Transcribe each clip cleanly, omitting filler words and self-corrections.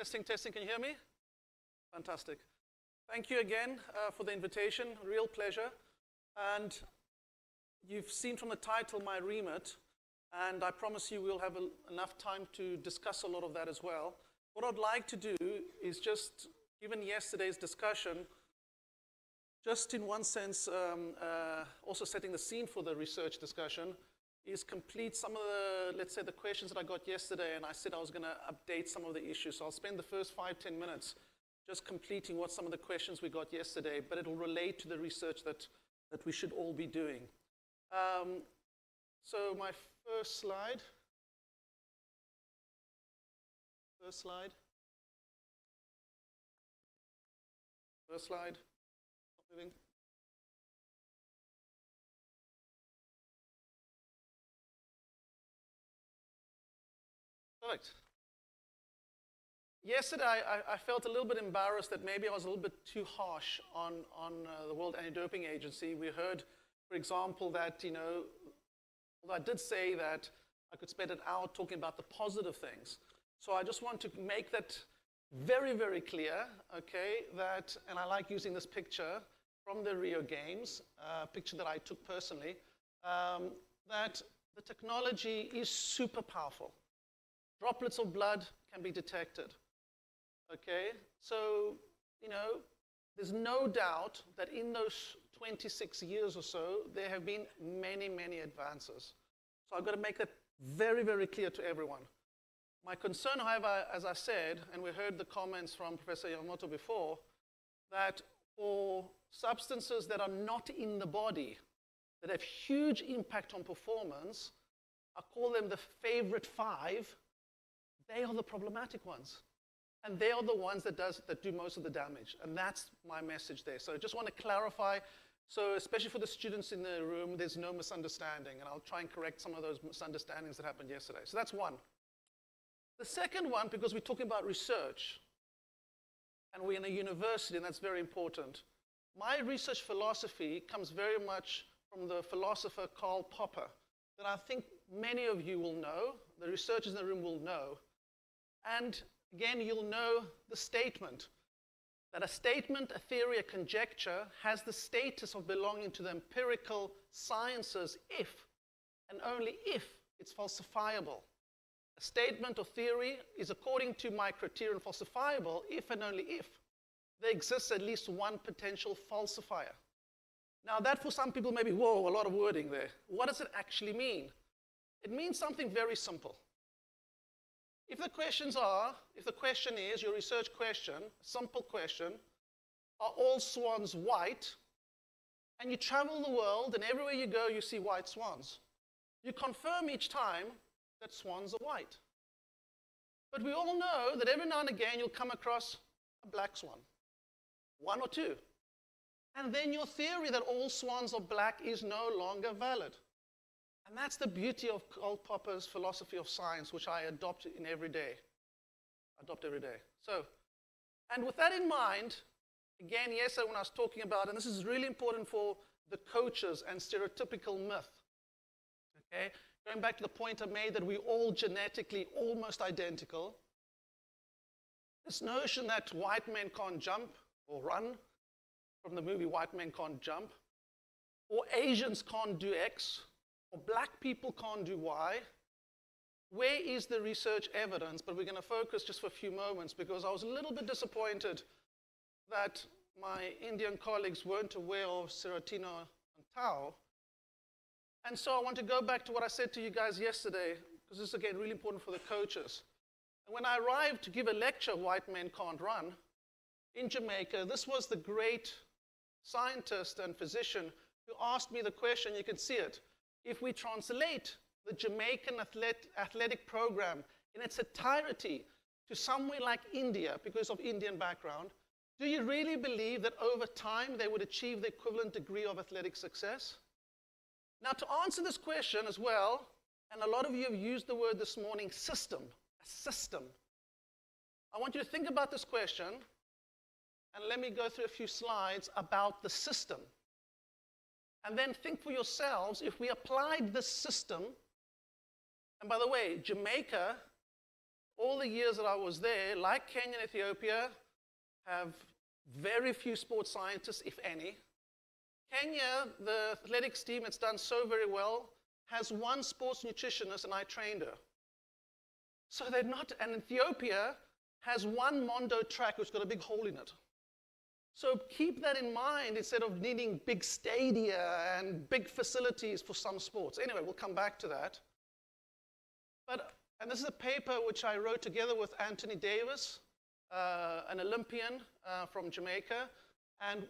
Testing, testing, can you hear me? Fantastic. Thank you again for the invitation, real pleasure. And you've seen from the title my remit, and I promise you we'll have enough time to discuss a lot of that as well. What I'd like to do is just, given yesterday's discussion, just in one sense, also setting the scene for the research discussion, is complete some of the, let's say, the questions that I got yesterday, and I said I was going to update some of the issues. So I'll spend the first 5-10 minutes just completing what some of the questions we got yesterday, but it'll relate to the research that we should all be doing. So my first slide. First slide. First slide. Not moving. Perfect. Yesterday, I felt a little bit embarrassed that maybe I was a little bit too harsh on the World Anti-Doping Agency. We heard, for example, that, although I did say that I could spend an hour talking about the positive things. So I just want to make that very, very clear, okay, that, and I like using this picture from the Rio Games, a picture that I took personally, that the technology is super powerful. Droplets of blood can be detected. Okay, so, there's no doubt that in those 26 years or so, there have been many, many advances. So I've got to make that very, very clear to everyone. My concern, however, as I said, and we heard the comments from Professor Yamamoto before, that for substances that are not in the body, that have huge impact on performance, I call them the favorite 5, they are the problematic ones. And they are the ones that do most of the damage. And that's my message there. So I just want to clarify, so especially for the students in the room, there's no misunderstanding. And I'll try and correct some of those misunderstandings that happened yesterday. So that's one. The second one, because we're talking about research, and we're in a university, and that's very important. My research philosophy comes very much from the philosopher Karl Popper, that I think many of you will know, the researchers in the room will know. And again, you'll know the statement, that a statement, a theory, a conjecture has the status of belonging to the empirical sciences if, and only if, it's falsifiable. A statement or theory is, according to my criterion, falsifiable if and only if there exists at least one potential falsifier. Now that for some people may be, whoa, a lot of wording there. What does it actually mean? It means something very simple. If the question is, your research question, a simple question, are all swans white? And you travel the world, and everywhere you go, you see white swans. You confirm each time that swans are white. But we all know that every now and again, you'll come across a black swan, 1 or 2. And then your theory that all swans are black is no longer valid. And that's the beauty of Karl Popper's philosophy of science, which I adopt in every day. So, and with that in mind, again, yesterday when I was talking about, and this is really important for the coaches and stereotypical myth, okay? Going back to the point I made that we're all genetically almost identical. This notion that white men can't jump or run, from the movie White Men Can't Jump, or Asians can't do X, or black people can't do Y. Where is the research evidence? But we're going to focus just for a few moments because I was a little bit disappointed that my Indian colleagues weren't aware of serotonin and tau. And so I want to go back to what I said to you guys yesterday, because this is, again, really important for the coaches. And when I arrived to give a lecture, White Men Can't Run, in Jamaica, this was the great scientist and physician who asked me the question, you can see it. If we translate the Jamaican athletic program in its entirety to somewhere like India, because of Indian background, do you really believe that over time they would achieve the equivalent degree of athletic success? Now, to answer this question as well, and a lot of you have used the word this morning, system, a system. I want you to think about this question, and let me go through a few slides about the system. And then think for yourselves, if we applied this system, and by the way, Jamaica all the years that I was there, like Kenya and Ethiopia, have very few sports scientists, if any. Kenya, the athletics team, it's done so very well, has one sports nutritionist, and I trained her. So they're not, and Ethiopia has one Mondo track which got a big hole in it. So keep that in mind instead of needing big stadia and big facilities for some sports. Anyway, we'll come back to that. And this is a paper which I wrote together with Anthony Davis, an Olympian from Jamaica. And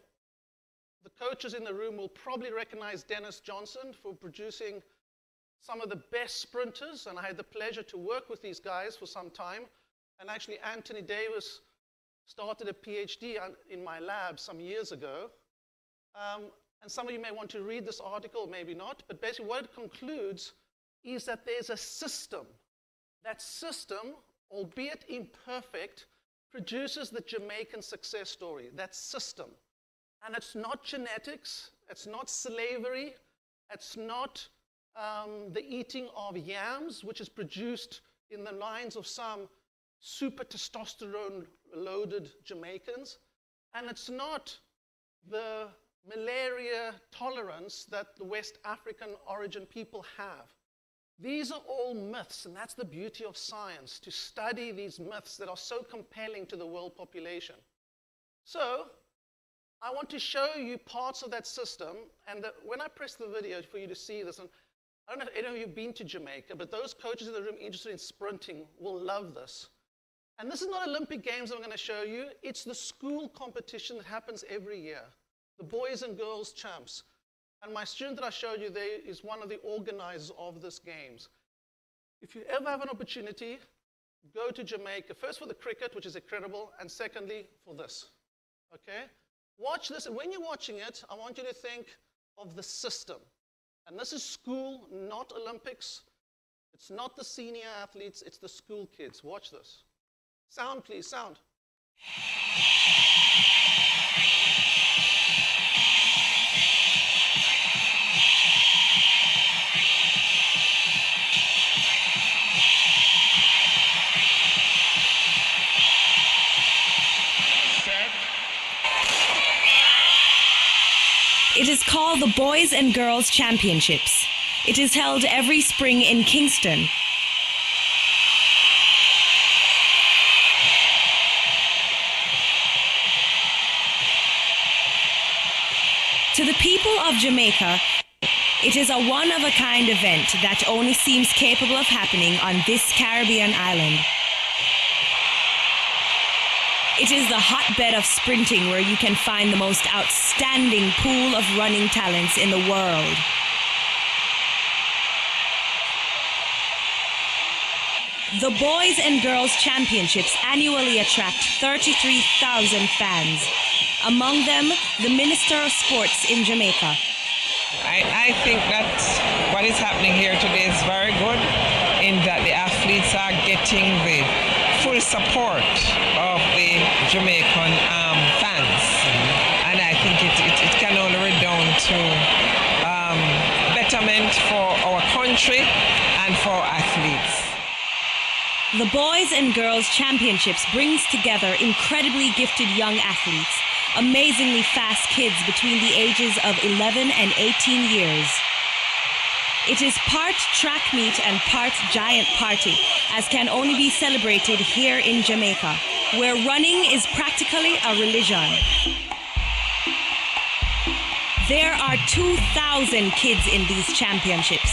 the coaches in the room will probably recognize Dennis Johnson for producing some of the best sprinters. And I had the pleasure to work with these guys for some time. And actually, Anthony Davis started a PhD in my lab some years ago. And some of you may want to read this article, maybe not. But basically, what it concludes is that there's a system. That system, albeit imperfect, produces the Jamaican success story. That system. And it's not genetics. It's not slavery. It's not the eating of yams, which is produced in the lines of some super testosterone-loaded Jamaicans. And it's not the malaria tolerance that the West African origin people have. These are all myths, and that's the beauty of science, to study these myths that are so compelling to the world population. So, I want to show you parts of that system, and when I press the video for you to see this, and I don't know if any of you have been to Jamaica, but those coaches in the room interested in sprinting will love this. And this is not Olympic Games I'm going to show you. It's the school competition that happens every year, the boys and girls champs. And my student that I showed you there is one of the organizers of this games. If you ever have an opportunity, go to Jamaica, first for the cricket, which is incredible, and secondly, for this, okay? Watch this, and when you're watching it, I want you to think of the system. And this is school, not Olympics. It's not the senior athletes, it's the school kids. Watch this. Sound, please, sound. It is called the Boys and Girls Championships. It is held every spring in Kingston. To the people of Jamaica, it is a one-of-a-kind event that only seems capable of happening on this Caribbean island. It is the hotbed of sprinting where you can find the most outstanding pool of running talents in the world. The Boys and Girls Championships annually attract 33,000 fans. Among them, the Minister of Sports in Jamaica. I think that what is happening here today is very good in that the athletes are getting the full support of the Jamaican fans. And I think it can only redound to betterment for our country and for athletes. The Boys and Girls Championships brings together incredibly gifted young athletes, amazingly fast kids between the ages of 11 and 18 years. It is part track meet and part giant party, as can only be celebrated here in Jamaica, where running is practically a religion. There are 2,000 kids in these championships.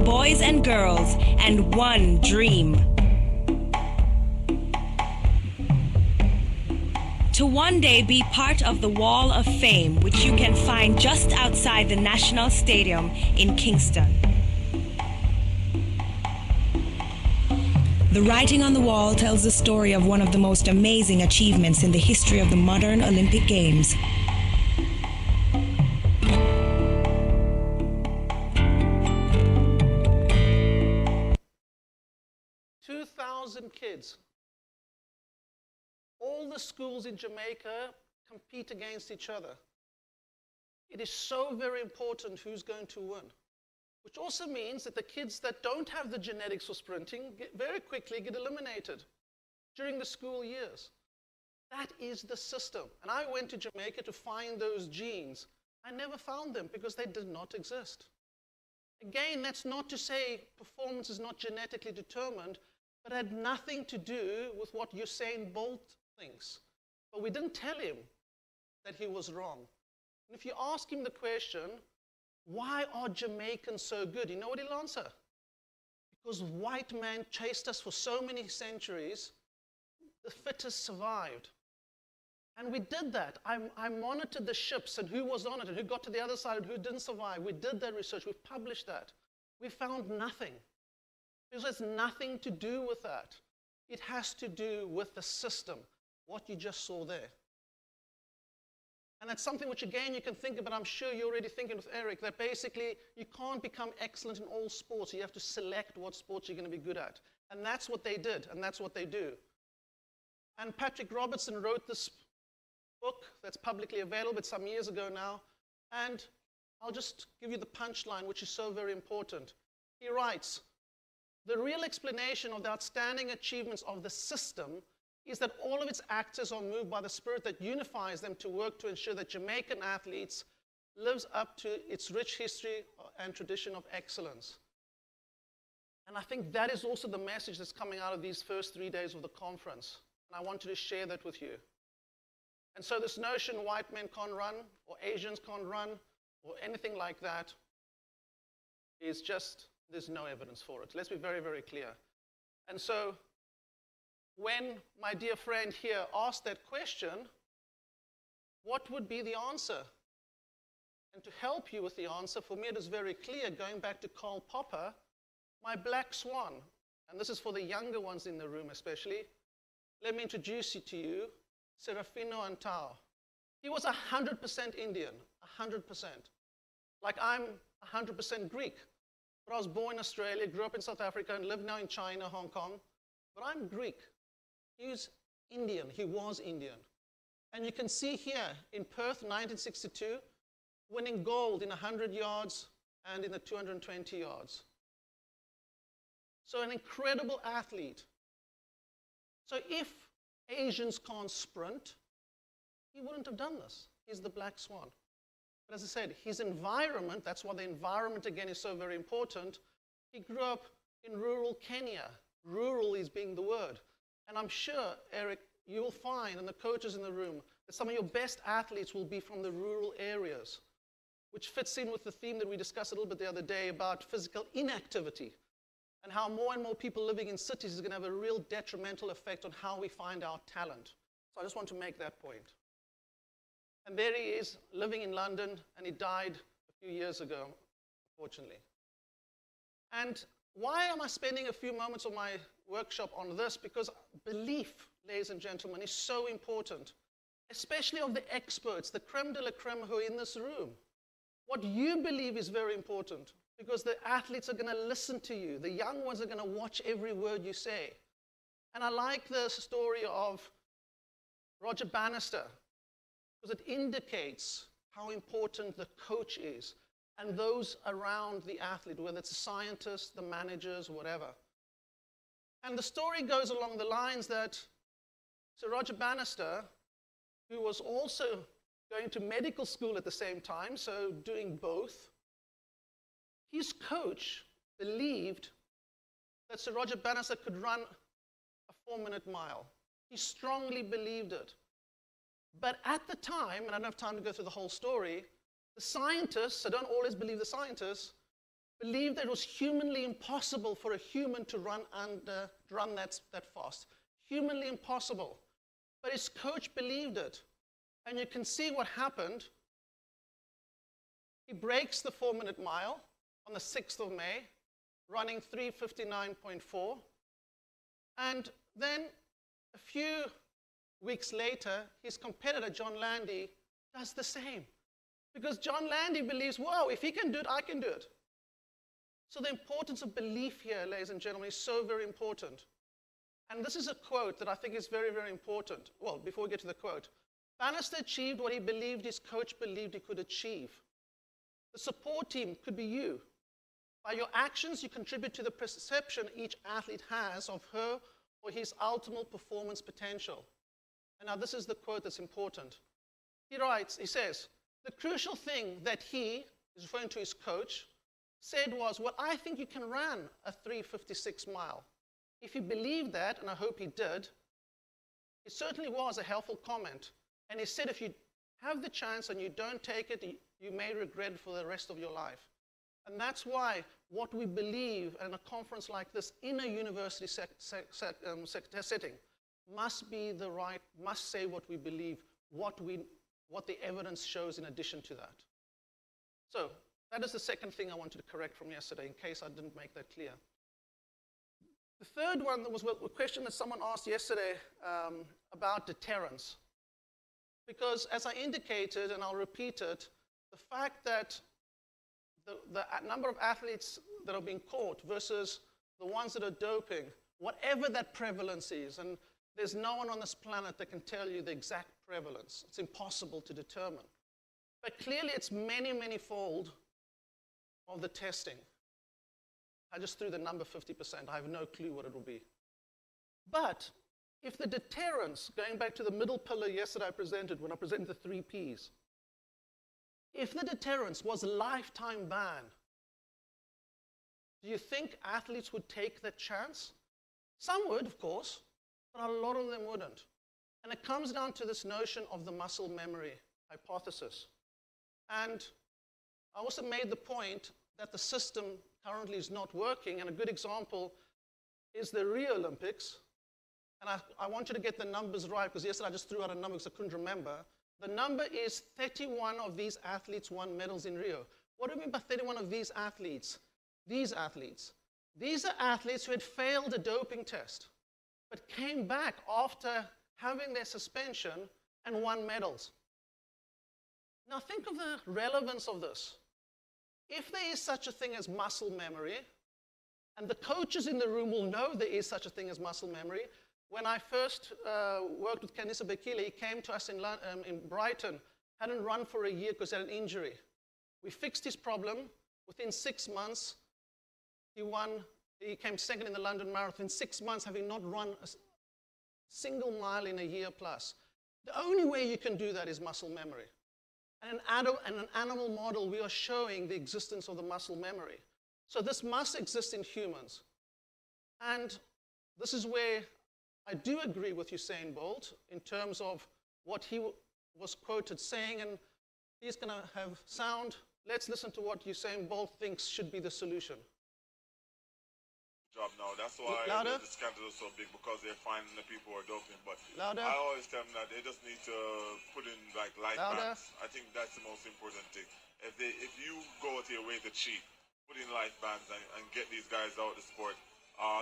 Boys and girls, and one dream. To one day be part of the Wall of Fame, which you can find just outside the National Stadium in Kingston. The writing on the wall tells the story of one of the most amazing achievements in the history of the modern Olympic Games. Kids. All the schools in Jamaica compete against each other. It is so very important who's going to win, which also means that the kids that don't have the genetics for sprinting very quickly get eliminated during the school years. That is the system. And I went to Jamaica to find those genes. I never found them because they did not exist. Again, that's not to say performance is not genetically determined, but it had nothing to do with what Usain Bolt thinks. But we didn't tell him that he was wrong. And if you ask him the question, why are Jamaicans so good? You know what he'll answer? Because white men chased us for so many centuries, the fittest survived. And we did that. I monitored the ships and who was on it and who got to the other side and who didn't survive. We did that research. We published that. We found nothing. Because it has nothing to do with that. It has to do with the system, what you just saw there. And that's something which, again, you can think about. I'm sure you're already thinking with Eric, that basically you can't become excellent in all sports. You have to select what sports you're going to be good at. And that's what they did, and that's what they do. And Patrick Robertson wrote this book that's publicly available. It's some years ago now. And I'll just give you the punchline, which is so very important. He writes, the real explanation of the outstanding achievements of the system is that all of its actors are moved by the spirit that unifies them to work to ensure that Jamaican athletes lives up to its rich history and tradition of excellence. And I think that is also the message that's coming out of these first 3 days of the conference. And I wanted to share that with you. And so this notion white men can't run, or Asians can't run, or anything like that is just, there's no evidence for it. Let's be very, very clear. And so when my dear friend here asked that question, what would be the answer? And to help you with the answer, for me it is very clear, going back to Karl Popper, my black swan, and this is for the younger ones in the room especially, let me introduce it to you, Serafino Antao. He was 100% Indian, 100%. Like I'm 100% Greek. But I was born in Australia, grew up in South Africa, and live now in China, Hong Kong. But I'm Greek. He's Indian. He was Indian. And you can see here in Perth, 1962, winning gold in 100 yards and in the 220 yards. So an incredible athlete. So if Asians can't sprint, he wouldn't have done this. He's the black swan. But as I said, his environment, that's why the environment again is so very important. He grew up in rural Kenya. Rural is being the word. And I'm sure, Eric, you will find, and the coaches in the room, that some of your best athletes will be from the rural areas, which fits in with the theme that we discussed a little bit the other day about physical inactivity and how more and more people living in cities is going to have a real detrimental effect on how we find our talent. So I just want to make that point. And there he is, living in London, and he died a few years ago, unfortunately. And why am I spending a few moments of my workshop on this? Because belief, ladies and gentlemen, is so important, especially of the experts, the creme de la creme who are in this room. What you believe is very important, because the athletes are going to listen to you. The young ones are going to watch every word you say. And I like the story of Roger Bannister, because it indicates how important the coach is and those around the athlete, whether it's the scientists, the managers, whatever. And the story goes along the lines that Sir Roger Bannister, who was also going to medical school at the same time, so doing both, his coach believed that Sir Roger Bannister could run a 4-minute mile. He strongly believed it. But at the time, and I don't have time to go through the whole story, the scientists, I don't always believe the scientists, believed that it was humanly impossible for a human to run that fast. Humanly impossible. But his coach believed it. And you can see what happened. He breaks the 4-minute mile on the 6th of May, running 3:59.4. And then a few weeks later, his competitor, John Landy, does the same. Because John Landy believes, whoa, if he can do it, I can do it. So the importance of belief here, ladies and gentlemen, is so very important. And this is a quote that I think is very, very important. Well, before we get to the quote, Bannister achieved what he believed his coach believed he could achieve. The support team could be you. By your actions, you contribute to the perception each athlete has of her or his ultimate performance potential. And now this is the quote that's important. He writes, he says, the crucial thing that he, is referring to his coach, said was, well, I think you can run a 3:56 mile. If he believed that, and I hope he did, it certainly was a helpful comment. And he said if you have the chance and you don't take it, you may regret it for the rest of your life. And that's why what we believe in a conference like this, in a university setting, must be the right, must say what we believe, what the evidence shows in addition to that. So that is the second thing I wanted to correct from yesterday, in case I didn't make that clear. The third one was a question that someone asked yesterday about deterrence. Because as I indicated, and I'll repeat it, the fact that the number of athletes that are being caught versus the ones that are doping, whatever that prevalence is, and there's no one on this planet that can tell you the exact prevalence. It's impossible to determine. But clearly it's many, many-fold of the testing. I just threw the number 50%. I have no clue what it will be. But if the deterrence, going back to the middle pillar yesterday I presented, when I presented the 3 Ps, if the deterrence was a lifetime ban, do you think athletes would take that chance? Some would, of course, but a lot of them wouldn't. And it comes down to this notion of the muscle memory hypothesis. And I also made the point that the system currently is not working, and a good example is the Rio Olympics. And I want you to get the numbers right, because yesterday I just threw out a number because I couldn't remember. The number is 31 of these athletes won medals in Rio. What do we mean by 31 of these athletes? These athletes. These are athletes who had failed a doping test, but came back after having their suspension and won medals. Now think of the relevance of this. If there is such a thing as muscle memory, and the coaches in the room will know there is such a thing as muscle memory, when I first worked with Yannis Pitsiladis, he came to us in Brighton, hadn't run for a year because he had an injury. We fixed his problem. Within 6 months, he came second in the London Marathon. In 6 months, having not run a single mile in a year plus. The only way you can do that is muscle memory. And in an animal model, we are showing the existence of the muscle memory. So this must exist in humans. And this is where I do agree with Usain Bolt in terms of what he was quoted saying, and he's going to have sound. Let's listen to what Usain Bolt thinks should be the solution. Job now. That's why Louder. the scandal is so big, because they're finding the people who are doping. But Louder. I always tell them that they just need to put in like life Louder. bands. I think that's the most important thing. If you go out your way to cheat, put in life bands and get these guys out of the sport.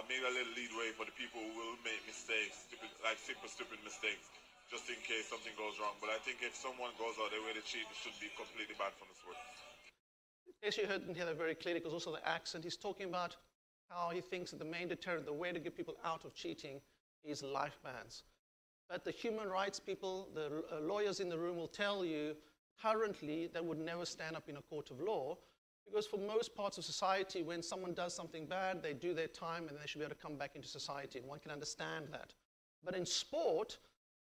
Make a little leadway for the people who will make mistakes, stupid mistakes, just in case something goes wrong. But I think if someone goes out their way to cheat, it should be completely banned from the sport. As you heard and hear that very clearly, because also the accent, he's talking about how he thinks that the main deterrent, the way to get people out of cheating, is life bans. But the human rights people, the lawyers in the room will tell you currently they would never stand up in a court of law, because for most parts of society, when someone does something bad, they do their time and they should be able to come back into society, and one can understand that. But in sport,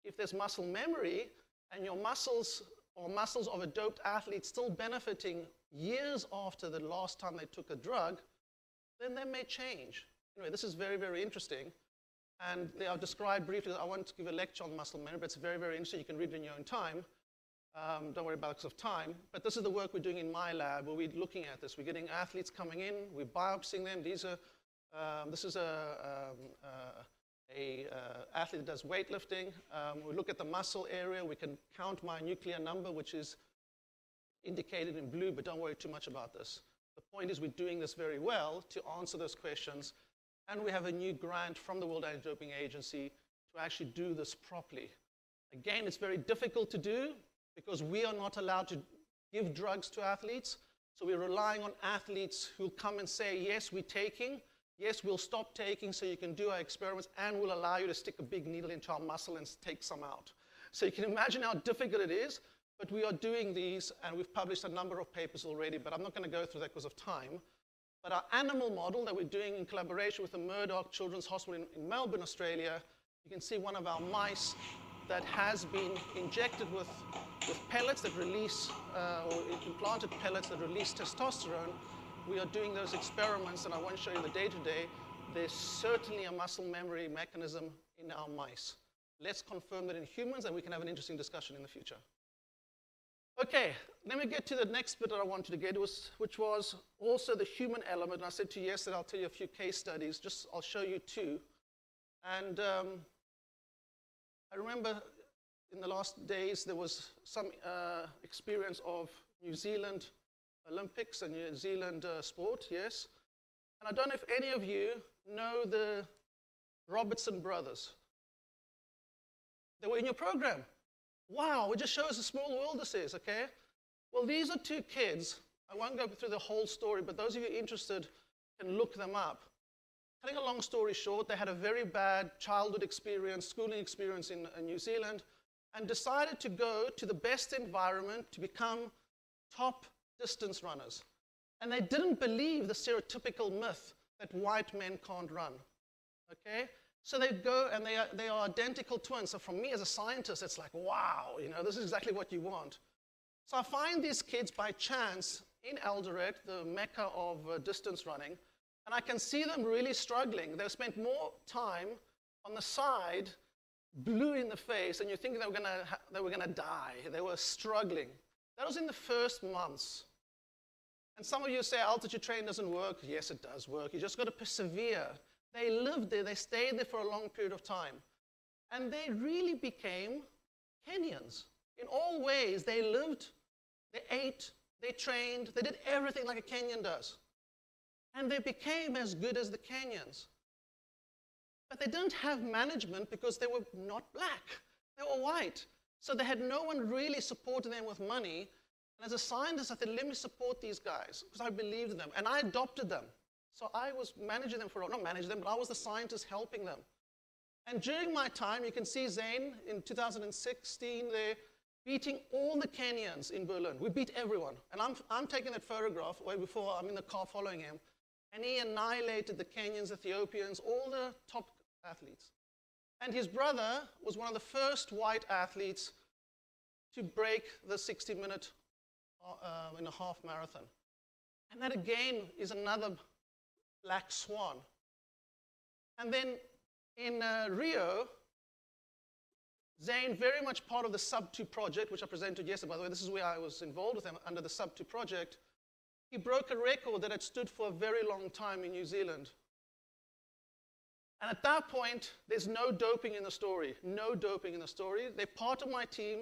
if there's muscle memory and your muscles or muscles of a doped athlete still benefiting years after the last time they took a drug, then they may change. Anyway, this is very, very interesting. And they are described briefly. I want to give a lecture on muscle memory, but it's very, very interesting. You can read it in your own time. Don't worry about it because of time. But this is the work we're doing in my lab, where we're looking at this. We're getting athletes coming in. We're biopsying them. This is a athlete that does weightlifting. We look at the muscle area. We can count my nuclear number, which is indicated in blue, but don't worry too much about this. The point is we're doing this very well to answer those questions, and we have a new grant from the World Anti-Doping Agency to actually do this properly. Again, it's very difficult to do because we are not allowed to give drugs to athletes, so we're relying on athletes who come and say, yes, we're taking, yes, we'll stop taking so you can do our experiments, and we'll allow you to stick a big needle into our muscle and take some out. So you can imagine how difficult it is, but we are doing these, and we've published a number of papers already, but I'm not going to go through that because of time. But our animal model that we're doing in collaboration with the Murdoch Children's Hospital in Melbourne, Australia, you can see one of our mice that has been injected with pellets that release, or implanted pellets that release testosterone. We are doing those experiments, and I won't show you the data today. There's certainly a muscle memory mechanism in our mice. Let's confirm that in humans, and we can have an interesting discussion in the future. Okay, let me get to the next bit that I wanted to get, which was also the human element. And I said to you yesterday, I'll tell you a few case studies. I'll show you two. And I remember in the last days, there was some experience of New Zealand Olympics and New Zealand sport, yes. And I don't know if any of you know the Robertson brothers. They were in your program. Wow, it just shows the small world this is, okay? Well, these are two kids. I won't go through the whole story, but those of you interested can look them up. Cutting a long story short, they had a very bad childhood experience, schooling experience in New Zealand, and decided to go to the best environment to become top distance runners. And they didn't believe the stereotypical myth that white men can't run, okay? So they go, and they are identical twins. So for me as a scientist, it's like, wow, this is exactly what you want. So I find these kids by chance in Eldoret, the mecca of distance running, and I can see them really struggling. They've spent more time on the side, blue in the face, and you think they were gonna die. They were struggling. That was in the first months. And some of you say altitude training doesn't work. Yes, it does work. You just got to persevere. They lived there, they stayed there for a long period of time. And they really became Kenyans. In all ways, they lived, they ate, they trained, they did everything like a Kenyan does. And they became as good as the Kenyans. But they didn't have management because they were not black. They were white. So they had no one really supporting them with money. And as a scientist, I said, let me support these guys because I believed in them. And I adopted them. So I was managing them not managing them, but I was the scientist helping them. And during my time, you can see Zane in 2016 there, beating all the Kenyans in Berlin. We beat everyone. And I'm taking that photograph way before, I'm in the car following him. And he annihilated the Kenyans, Ethiopians, all the top athletes. And his brother was one of the first white athletes to break the 60-minute in a half marathon. And that again is another black swan. And then in Rio, Zane, very much part of the Sub-2 project, which I presented yesterday, by the way, this is where I was involved with him under the Sub-2 project. He broke a record that had stood for a very long time in New Zealand. And at that point, there's no doping in the story. No doping in the story. They're part of my team.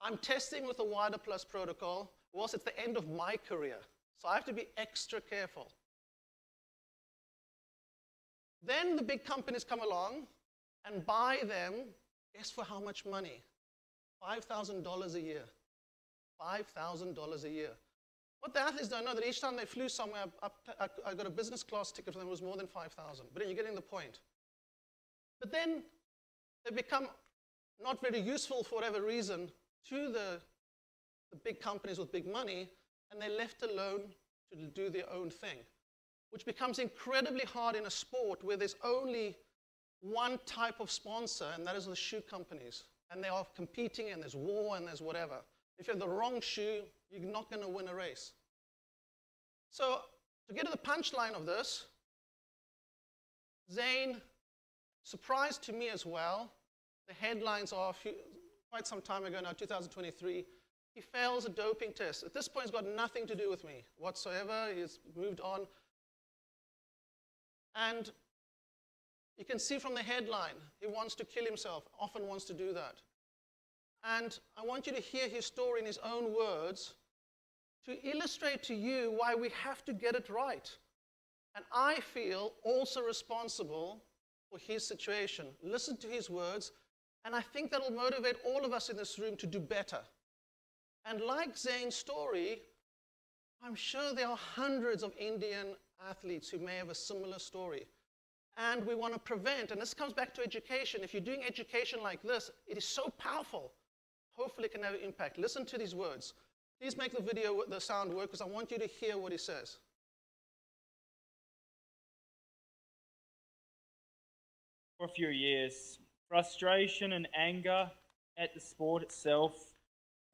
I'm testing with the WIDER Plus protocol, whilst it's the end of my career. So I have to be extra careful. Then the big companies come along and buy them, guess for how much money? $5,000 a year. $5,000 a year. What the athletes don't know that each time they flew somewhere, I got a business class ticket for them, it was more than 5,000. But you're getting the point. But then they become not very useful for whatever reason to the big companies with big money, and they're left alone to do their own thing, which becomes incredibly hard in a sport where there's only one type of sponsor, and that is the shoe companies. And they are competing, and there's war, and there's whatever. If you have the wrong shoe, you're not going to win a race. So to get to the punchline of this, Zane, surprised to me as well, the headlines are quite some time ago now, 2023, he fails a doping test. At this point, it's got nothing to do with me whatsoever. He's moved on. And you can see from the headline, he wants to kill himself, often wants to do that. And I want you to hear his story in his own words to illustrate to you why we have to get it right. And I feel also responsible for his situation. Listen to his words, and I think that'll motivate all of us in this room to do better. And like Zane's story, I'm sure there are hundreds of Indian athletes who may have a similar story. And we want to prevent, and this comes back to education. If you're doing education like this, it is so powerful. Hopefully it can have an impact. Listen to these words. Please make the video, the sound work, because I want you to hear what he says. For a few years, frustration and anger at the sport itself,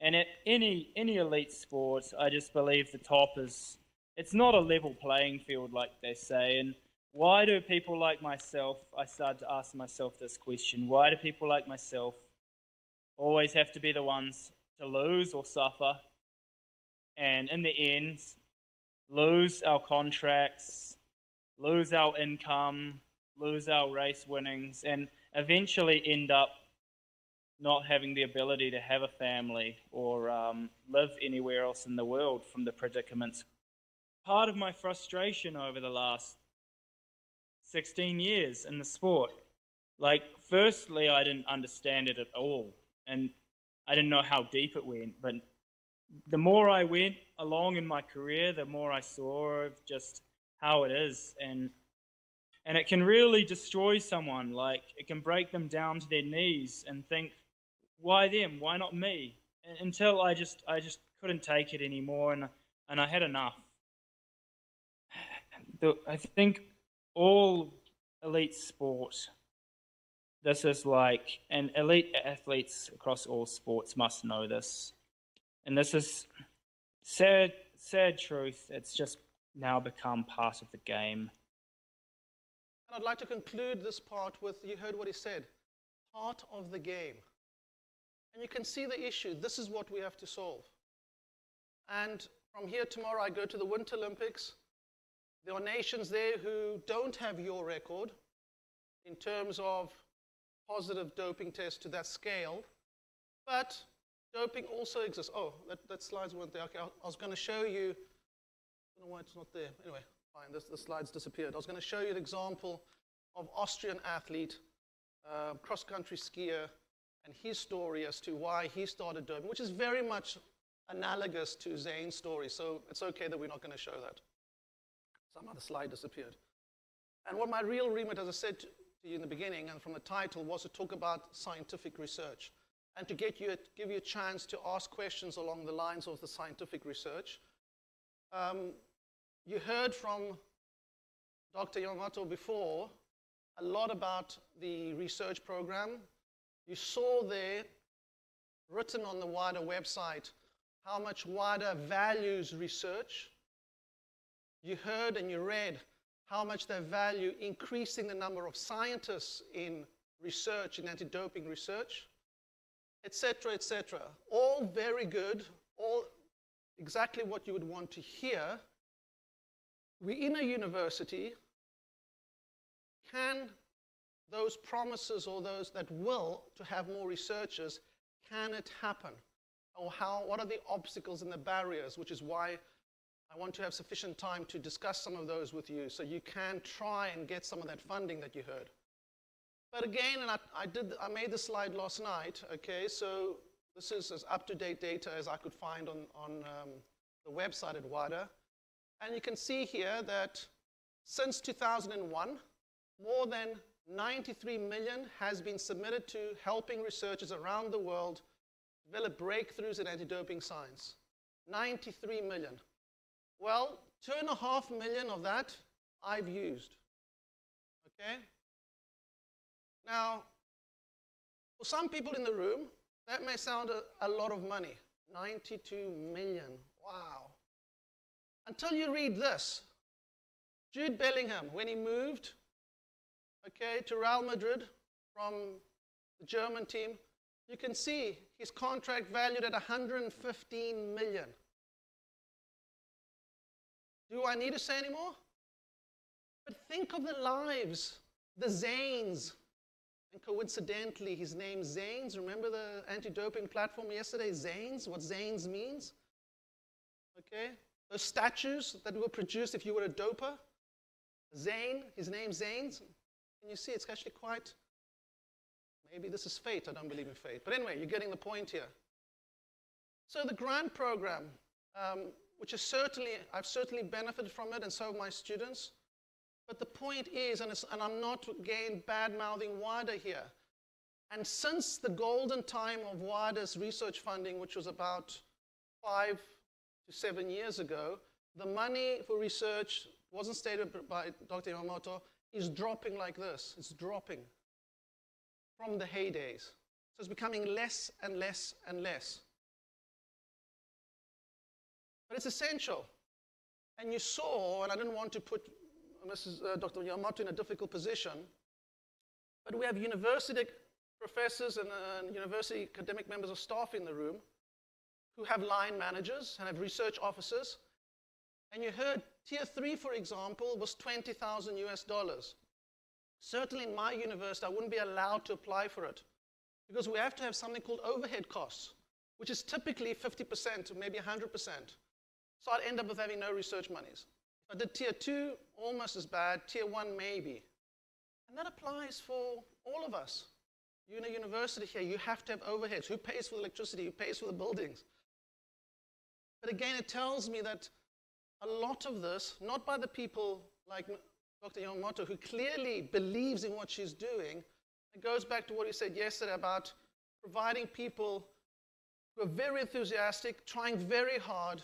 and at any elite sports, I just believe the top is, it's not a level playing field like they say. And why do people like myself, I started to ask myself this question, why do people like myself always have to be the ones to lose or suffer, and in the end, lose our contracts, lose our income, lose our race winnings, and eventually end up not having the ability to have a family or live anywhere else in the world from the predicaments? Part of my frustration over the last 16 years in the sport, like, firstly, I didn't understand it at all, and I didn't know how deep it went, but the more I went along in my career, the more I saw of just how it is, and it can really destroy someone. Like, it can break them down to their knees and think, why them? Why not me? Until I just couldn't take it anymore, and I had enough. I think all elite sport, this is like, and elite athletes across all sports must know this, and this is sad truth. It's just now become part of the game. And I'd like to conclude this part with, you heard what he said, part of the game. And you can see the issue. This is what we have to solve. And from here tomorrow, I go to the Winter Olympics. There are nations there who don't have your record in terms of positive doping tests to that scale. But doping also exists. Oh, that slides weren't there. Okay, I was going to show you. I don't know why it's not there. Anyway, fine, the slides disappeared. I was going to show you an example of Austrian athlete, cross-country skier, and his story as to why he started doping, which is very much analogous to Zane's story. So it's okay that we're not going to show that. Some other slide disappeared. And what my real remit, as I said to you in the beginning and from the title, was to talk about scientific research and to give you a chance to ask questions along the lines of the scientific research. You heard from Dr. Yamato before a lot about the research program. You saw there, written on the WIDA website, how much WIDA values research. You heard and you read how much they value increasing the number of scientists in research, in anti-doping research, etc., etc. All very good, all exactly what you would want to hear. We're in a university. Can those promises, or those that will to have more researchers, can it happen? Or what are the obstacles and the barriers, which is why I want to have sufficient time to discuss some of those with you so you can try and get some of that funding that you heard. But again, and I made this slide last night, okay, so this is as up-to-date data as I could find on the website at WIDA. And you can see here that since 2001, more than 93 million has been submitted to helping researchers around the world develop breakthroughs in anti-doping science. 93 million. Well, 2.5 million of that I've used. Okay? Now, for some people in the room, that may sound a lot of money. 92 million. Wow. Until you read this. Jude Bellingham, when he moved, okay, to Real Madrid from the German team, you can see his contract valued at 115 million. Do I need to say any more? But think of the lives, the Zanes. And coincidentally, his name Zanes. Remember the anti-doping platform yesterday, Zanes? What Zanes means? Okay? Those statues that were produced if you were a doper. Zane, his name's Zanes. And you see, it's actually quite, maybe this is fate. I don't believe in fate. But anyway, you're getting the point here. So the grant program, which is I've certainly benefited from it, and so have my students. But the point is, and I'm not, again, bad-mouthing WADA here, and since the golden time of WADA's research funding, which was about 5 to 7 years ago, the money for research, wasn't stated by Dr. Yamamoto, is dropping like this. It's dropping from the heydays. So it's becoming less and less and less. But it's essential. And you saw, and I didn't want to put Dr. Yamamoto in a difficult position, but we have university professors and university academic members of staff in the room who have line managers and have research officers. And you heard tier 3, for example, was $20,000 US. Certainly in my university, I wouldn't be allowed to apply for it because we have to have something called overhead costs, which is typically 50% or maybe 100%. So I'd end up with having no research monies. If I did tier 2, almost as bad, tier 1 maybe. And that applies for all of us. You're in a university here, you have to have overheads. Who pays for the electricity? Who pays for the buildings? But again, it tells me that a lot of this, not by the people like Dr. Yamamoto, who clearly believes in what she's doing, it goes back to what he said yesterday about providing people who are very enthusiastic, trying very hard,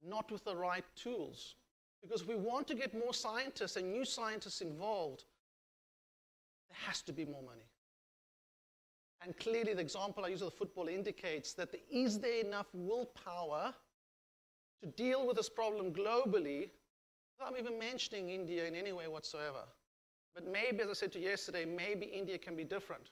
not with the right tools. Because we want to get more scientists and new scientists involved, there has to be more money. And clearly the example I use of the football indicates that is there enough willpower to deal with this problem globally, without even mentioning India in any way whatsoever. But maybe, as I said to you yesterday, maybe India can be different.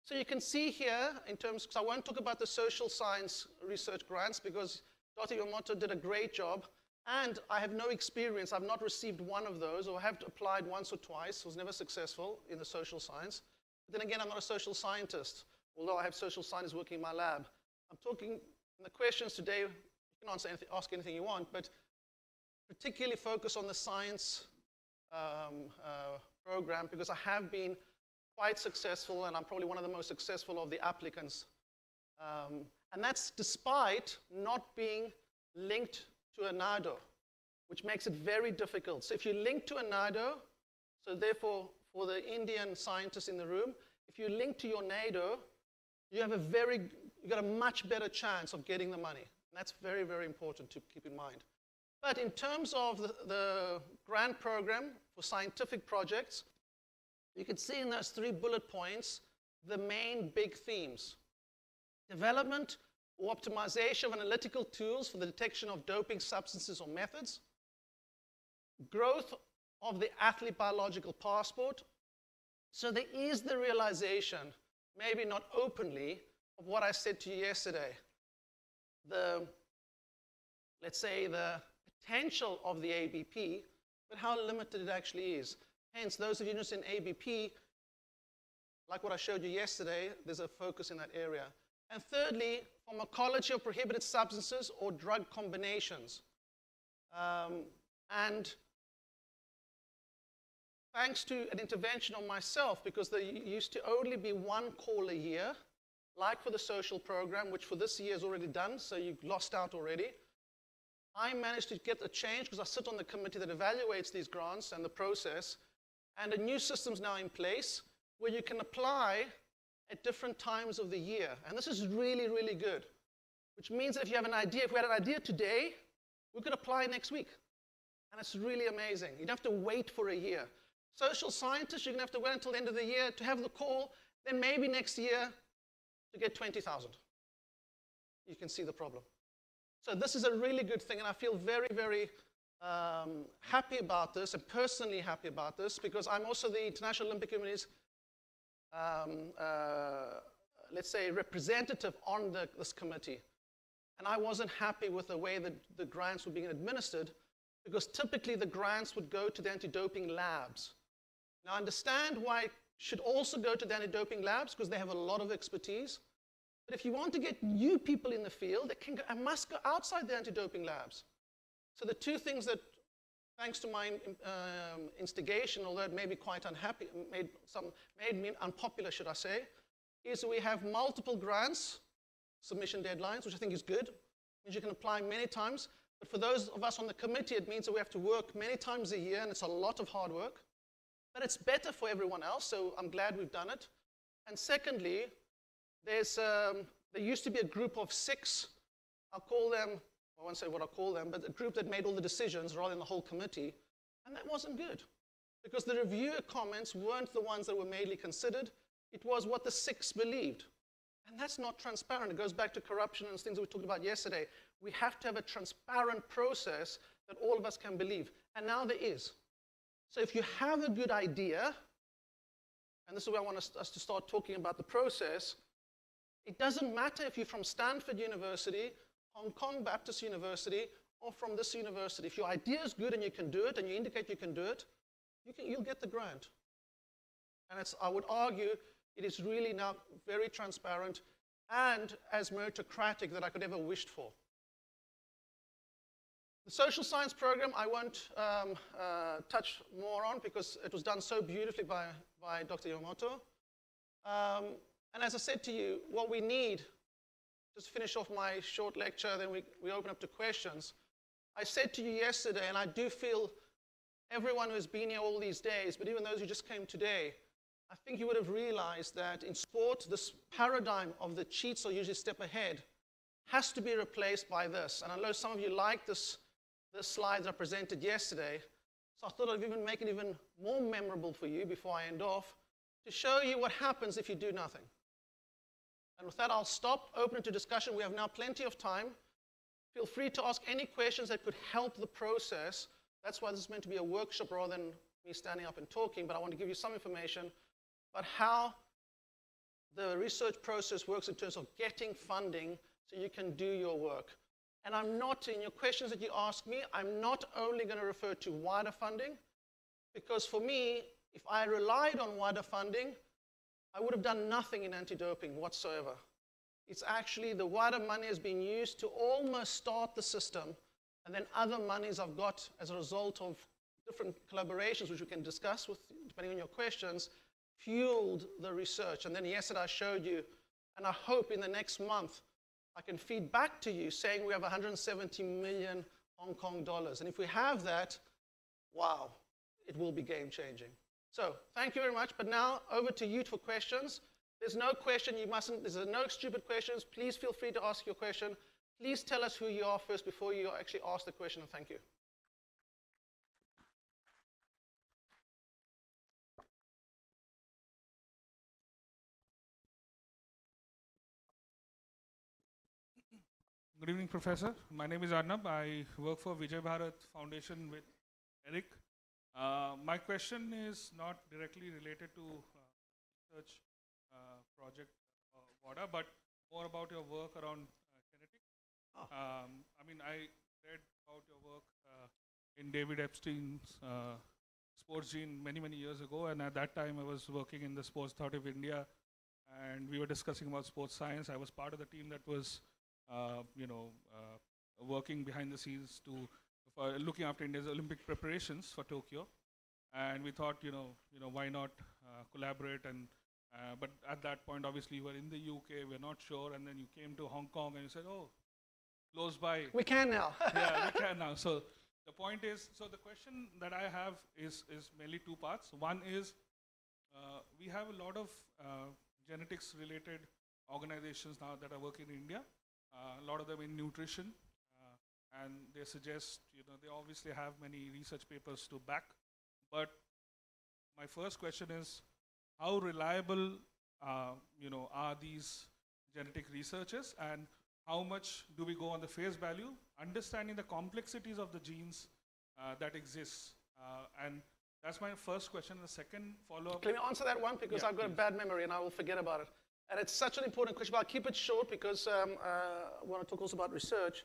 So you can see here, in terms, because I won't talk about the social science research grants, because Dr. Yamamoto did a great job, and I have no experience. I've not received one of those, or I have applied once or twice, was never successful in the social science. But then again, I'm not a social scientist, although I have social scientists working in my lab. I'm talking in the questions today, you can ask anything you want, but particularly focus on the science program, because I have been quite successful, and I'm probably one of the most successful of the applicants. And that's despite not being linked to a NADO, which makes it very difficult. So if you link to a NADO, so therefore, for the Indian scientists in the room, if you link to your NADO, you have you got a much better chance of getting the money. And that's very, very important to keep in mind. But in terms of the grant program for scientific projects, you can see in those 3 bullet points the main big themes. Development or optimization of analytical tools for the detection of doping substances or methods. Growth of the athlete biological passport. So there is the realization, maybe not openly, of what I said to you yesterday. Let's say the potential of the ABP, but how limited it actually is. Hence, those of you interested in ABP, like what I showed you yesterday, there's a focus in that area. And thirdly, pharmacology of prohibited substances or drug combinations. And thanks to an intervention on myself, because there used to only be 1 call a year, like for the social program, which for this year is already done, so you've lost out already. I managed to get a change, because I sit on the committee that evaluates these grants and the process, and a new system's now in place where you can apply at different times of the year. And this is really, really good, which means that if you have an idea, if we had an idea today, we could apply next week. And it's really amazing. You don't have to wait for a year. Social scientists, you're going to have to wait until the end of the year to have the call, then maybe next year to get 20,000. You can see the problem. So this is a really good thing, and I feel very, very happy about this, and personally happy about this, because I'm also the International Olympic Committee's, let's say, representative on this committee. And I wasn't happy with the way that the grants were being administered, because typically the grants would go to the anti-doping labs. Now, I understand why it should also go to the anti-doping labs, because they have a lot of expertise. But if you want to get new people in the field, it must go outside the anti-doping labs. So the 2 things that, thanks to my instigation, although it made me quite unhappy, made me unpopular, should I say, is we have multiple grants, submission deadlines, which I think is good, means you can apply many times. But for those of us on the committee, it means that we have to work many times a year, and it's a lot of hard work. But it's better for everyone else, so I'm glad we've done it. And secondly, there used to be a group of 6, I'll call them, I won't say what I'll call them, but a group that made all the decisions rather than the whole committee, and that wasn't good. Because the reviewer comments weren't the ones that were mainly considered, it was what the 6 believed. And that's not transparent. It goes back to corruption and things that we talked about yesterday. We have to have a transparent process that all of us can believe. And now there is. So if you have a good idea, and this is where I want us to start talking about the process, it doesn't matter if you're from Stanford University, Hong Kong Baptist University, or from this university. If your idea is good and you can do it, and you indicate you can do it, you'll get the grant. And I would argue it is really now very transparent and as meritocratic that I could ever wished for. The social science program I won't touch more on because it was done so beautifully by Dr. Yamamoto. And as I said to you, what we need, just to finish off my short lecture, then we open up to questions. I said to you yesterday, and I do feel everyone who's been here all these days, but even those who just came today, I think you would have realized that in sport, this paradigm of the cheats are usually a step ahead has to be replaced by this. And I know some of you like this slides I presented yesterday, so I thought I'd even make it even more memorable for you before I end off, to show you what happens if you do nothing. And with that, I'll stop, open it to discussion. We have now plenty of time. Feel free to ask any questions that could help the process. That's why this is meant to be a workshop rather than me standing up and talking, but I want to give you some information about how the research process works in terms of getting funding so you can do your work. And I'm not, in your questions that you ask me, I'm not only going to refer to wider funding, because for me, if I relied on wider funding, I would have done nothing in anti-doping whatsoever. It's actually the wider money has been used to almost start the system, and then other monies I've got as a result of different collaborations, which we can discuss with, depending on your questions, fueled the research. And then yesterday I showed you, and I hope in the next month I can feed back to you saying we have 170 million Hong Kong dollars. And if we have that, wow, it will be game changing. So thank you very much, but now over to you for questions. There's no question, there's no stupid questions. Please feel free to ask your question. Please tell us who you are first before you actually ask the question, and thank you. Good evening, Professor. My name is Arnab. I work for Vijay Bharat Foundation with Eric. My question is not directly related to research project WADA, but more about your work around genetics. Oh. I mean, I read about your work in David Epstein's sports gene many, many years ago, and at that time I was working in the Sports Authority of India, and we were discussing about sports science. I was part of the team that was working behind the scenes for looking after India's Olympic preparations for Tokyo, and we thought, why not collaborate? And but at that point, obviously, you were in the UK. We're not sure, and then you came to Hong Kong, and you said, "Oh, close by." We can now. Yeah, we can now. So the point is, so the question that I have is mainly two parts. One is we have a lot of genetics-related organizations now that are working in India. A lot of them in nutrition, and they suggest, they obviously have many research papers to back. But my first question is, how reliable, are these genetic researches, and how much do we go on the face value, understanding the complexities of the genes that exist? And that's my first question. The second follow-up. Can we answer that one? Because I've got a bad memory and I will forget about it. And it's such an important question, but I'll keep it short because I want to talk also about research.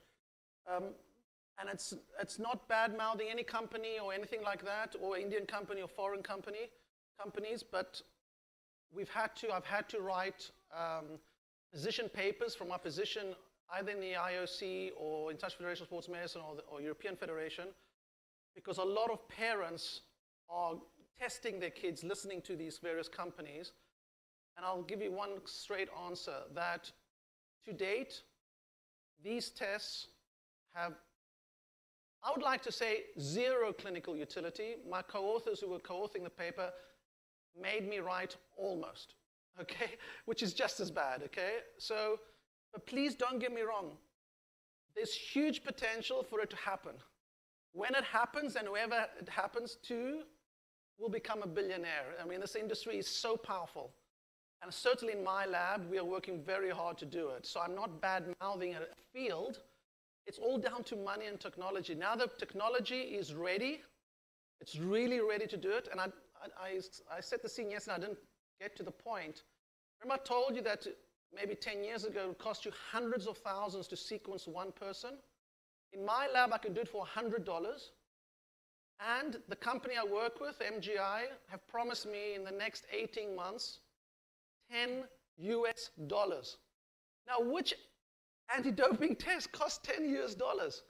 And it's not bad-mouthing any company or anything like that, or Indian company or foreign companies, but I've had to write position papers from my position either in the IOC or International Federation of Sports Medicine or European Federation, because a lot of parents are testing their kids, listening to these various companies. And I'll give you one straight answer, that to date, these tests have I would like to say zero clinical utility. My co-authors who were co-authoring the paper made me write almost, okay? Which is just as bad, okay? So, but please don't get me wrong. There's huge potential for it to happen. When it happens, and whoever it happens to will become a billionaire. I mean, this industry is so powerful. And certainly in my lab, we are working very hard to do it. So I'm not bad-mouthing a field. It's all down to money and technology. Now the technology is ready. It's really ready to do it. And I set the scene yesterday, I didn't get to the point. Remember I told you that maybe 10 years ago it would cost you hundreds of thousands to sequence one person? In my lab, I can do it for $100. And the company I work with, MGI, have promised me in the next 18 months, $10 US. Now, which anti-doping test costs $10 US?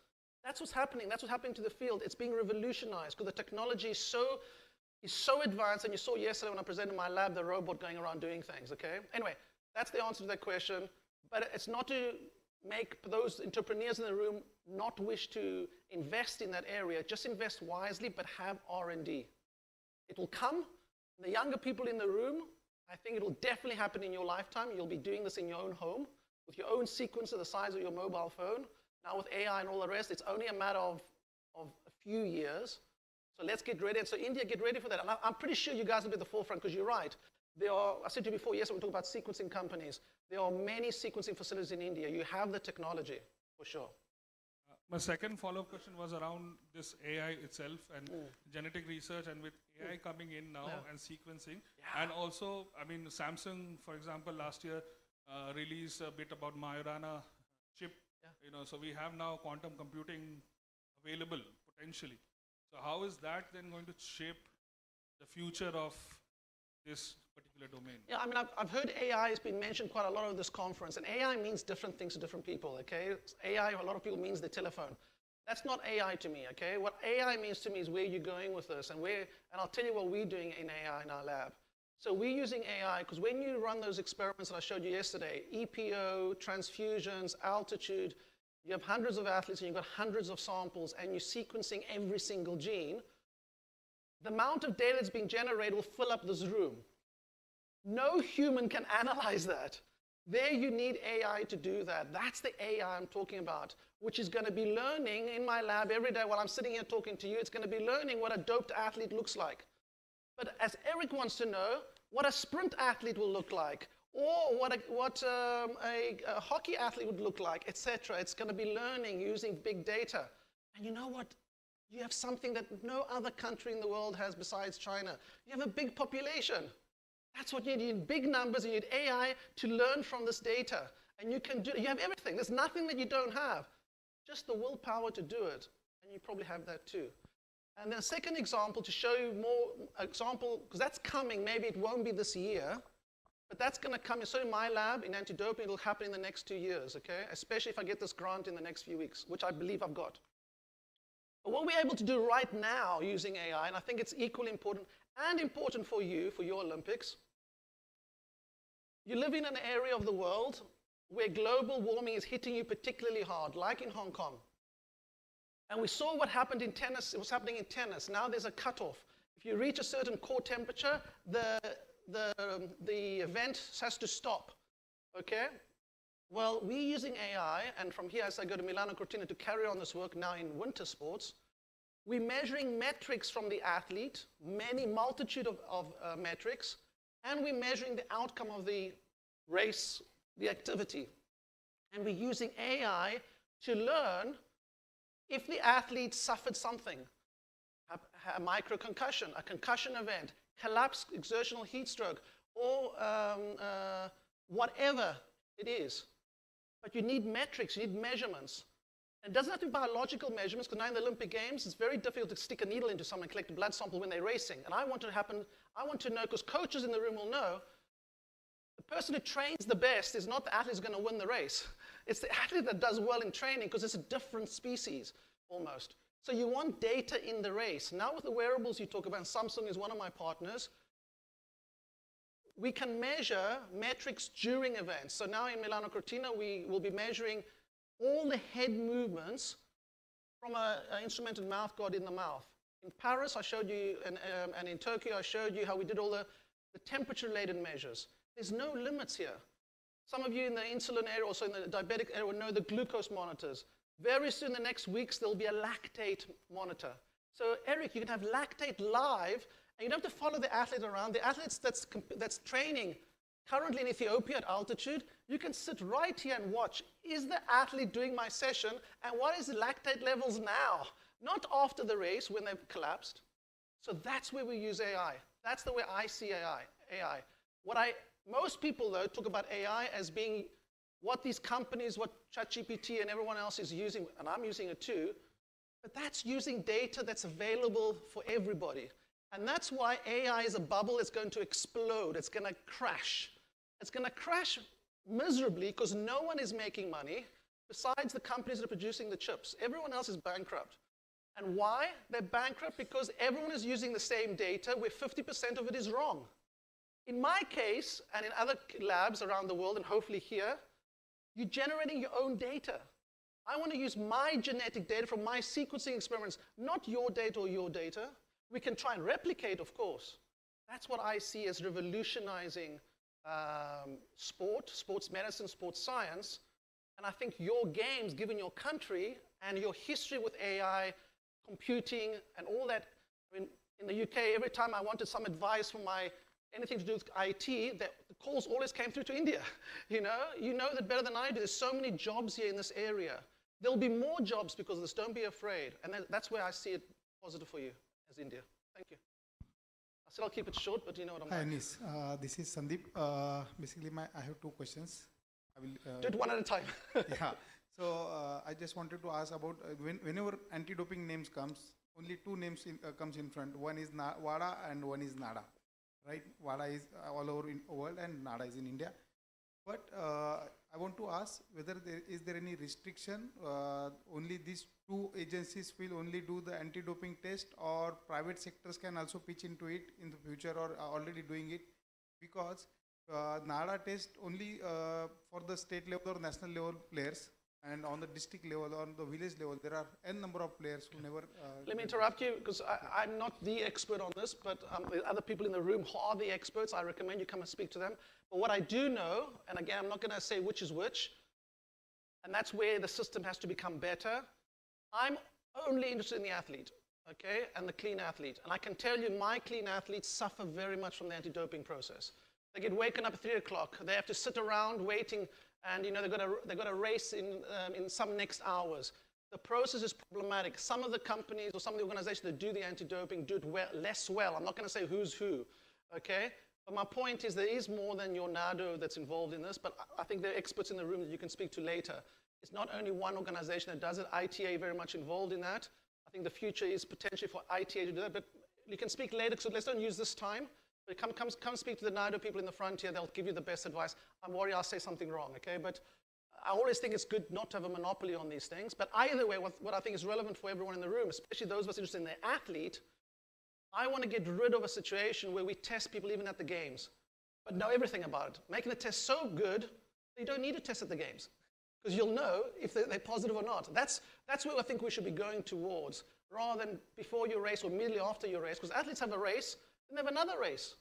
That's what's happening. That's what's happening to the field. It's being revolutionized because the technology is so advanced. And you saw yesterday when I presented in my lab the robot going around doing things, okay? Anyway, that's the answer to that question. But it's not to make those entrepreneurs in the room not wish to invest in that area. Just invest wisely, but have R&D. It will come. The younger people in the room, I think it will definitely happen in your lifetime. You'll be doing this in your own home with your own sequencer the size of your mobile phone. Now with AI and all the rest, it's only a matter of a few years. So let's get ready. And so India, get ready for that. And I'm pretty sure you guys will be at the forefront because you're right. There are, I said to you before, yes, we talk about sequencing companies. There are many sequencing facilities in India. You have the technology, for sure. My second follow-up question was around this AI itself and genetic research, and with AI coming in now and sequencing. And also, I mean, Samsung, for example, last year released a bit about Majorana chip. You know, so we have now quantum computing available potentially. So how is that then going to shape the future of this particular domain? Yeah, I mean, I've heard AI has been mentioned quite a lot at this conference, and AI means different things to different people, okay? AI, a lot of people means the telephone. That's not AI to me, okay? What AI means to me is where you're going with this, and I'll tell you what we're doing in AI in our lab. So we're using AI, because when you run those experiments that I showed you yesterday, EPO, transfusions, altitude, you have hundreds of athletes and you've got hundreds of samples, and you're sequencing every single gene. The amount of data that's being generated will fill up this room. No human can analyze that. There you need AI to do that. That's the AI I'm talking about, which is going to be learning in my lab every day while I'm sitting here talking to you. It's going to be learning what a doped athlete looks like. But as Eric wants to know, what a sprint athlete will look like, or what a hockey athlete would look like, etc. It's going to be learning using big data. And you know what? You have something that no other country in the world has besides China. You have a big population. That's what you need. You need big numbers. You need AI to learn from this data. And you can do it. You have everything. There's nothing that you don't have. Just the willpower to do it. And you probably have that too. And then a second example to show you more example, because that's coming. Maybe it won't be this year. But that's going to come. So in my lab, in anti-doping, it will happen in the next 2 years, okay? Especially if I get this grant in the next few weeks, which I believe I've got. But what we're able to do right now using AI, and I think it's equally important and important for you, for your Olympics, you live in an area of the world where global warming is hitting you particularly hard, like in Hong Kong. And we saw what happened in tennis, what's happening in tennis. Now there's a cutoff. If you reach a certain core temperature, the event has to stop, okay? Well, we're using AI, and from here as I go to Milano Cortina to carry on this work now in winter sports, we're measuring metrics from the athlete, multitude of metrics, and we're measuring the outcome of the race, the activity. And we're using AI to learn if the athlete suffered something, a microconcussion, a concussion event, collapse, exertional heat stroke, or whatever it is. But you need metrics, you need measurements. And it doesn't have to be biological measurements, because now in the Olympic Games, it's very difficult to stick a needle into someone and collect a blood sample when they're racing. And I want to know, because coaches in the room will know, the person who trains the best is not the athlete who's going to win the race. It's the athlete that does well in training, because it's a different species, almost. So you want data in the race. Now with the wearables you talk about, and Samsung is one of my partners, we can measure metrics during events. So now in Milano Cortina, we will be measuring all the head movements from an instrumented mouth guard in the mouth. In Paris, I showed you, and in Turkey, I showed you how we did all the temperature-related measures. There's no limits here. Some of you in the insulin area, also in the diabetic area, will know the glucose monitors. Very soon, the next weeks, there'll be a lactate monitor. So, Eric, you can have lactate live, and you don't have to follow the athlete around. The athletes that's training currently in Ethiopia at altitude, you can sit right here and watch. Is the athlete doing my session, and what is the lactate levels now? Not after the race when they've collapsed. So that's where we use AI. That's the way I see AI. Most people, though, talk about AI as being what these companies, what ChatGPT and everyone else is using, and I'm using it too, but that's using data that's available for everybody. And that's why AI is a bubble that's going to explode. It's going to crash. It's going to crash miserably because no one is making money besides the companies that are producing the chips. Everyone else is bankrupt. And why? They're bankrupt because everyone is using the same data where 50% of it is wrong. In my case, and in other labs around the world, and hopefully here, you're generating your own data. I want to use my genetic data from my sequencing experiments, not your data or your data. We can try and replicate, of course. That's what I see as revolutionizing sports medicine, sports science. And I think your games, given your country and your history with AI, computing, and all that. I mean, in the UK, every time I wanted some advice from anything to do with IT, the calls always came through to India. You know that better than I do. There's so many jobs here in this area. There'll be more jobs because of this. Don't be afraid. And that's where I see it positive for you as India. Thank you. I said I'll keep it short, but you know what I'm Hi, like. Yannis. This is Sandeep. Basically, I have two questions. I will do it one at a time. Yeah. So I just wanted to ask about whenever anti-doping names comes, only two names comes in front. One is WADA and one is NADA, right? WADA is all over in the world and NADA is in India. But I want to ask whether is there any restriction? Only these two agencies will only do the anti-doping test, or private sectors can also pitch into it in the future, or are already doing it? Because NADA test only for the state level or national level players, and on the district level, on the village level, there are n number of players who never... Let me interrupt you, because I'm not the expert on this, but the other people in the room who are the experts, I recommend you come and speak to them. But what I do know, and again, I'm not going to say which is which, and that's where the system has to become better. I'm only interested in the athlete, okay, and the clean athlete. And I can tell you my clean athletes suffer very much from the anti-doping process. They get waken up at 3 o'clock. They have to sit around waiting, and they've got a race in some next hours. The process is problematic. Some of the companies or some of the organizations that do the anti-doping do it less well. I'm not going to say who's who, okay? But my point is there is more than your NADO that's involved in this, but I think there are experts in the room that you can speak to later. It's not only one organization that does it. ITA very much involved in that. I think the future is potentially for ITA to do that, but you can speak later, so let's don't use this time. But come speak to the NADO people in the front here. They'll give you the best advice. I'm worried I'll say something wrong, okay? But I always think it's good not to have a monopoly on these things. But either way, what I think is relevant for everyone in the room, especially those of us interested in the athlete, I want to get rid of a situation where we test people even at the games, but know everything about it. Making the test so good that you don't need to test at the games, because you'll know if they're positive or not. That's where I think we should be going towards, rather than before your race or immediately after your race, because athletes have a race, then they have another race,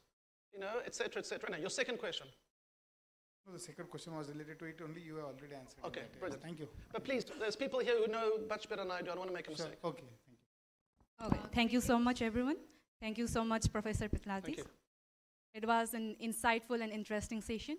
et cetera, et cetera. Now, your second question. No, the second question was related to it only. You have already answered. Okay, that. brilliant. Thank you. But please, there's people here who know much better than I do. I don't want to make a Sure. mistake. Okay, thank you. Okay, thank you so much, everyone. Thank you so much, Professor Pitsiladis. Thank you. It was an insightful and interesting session.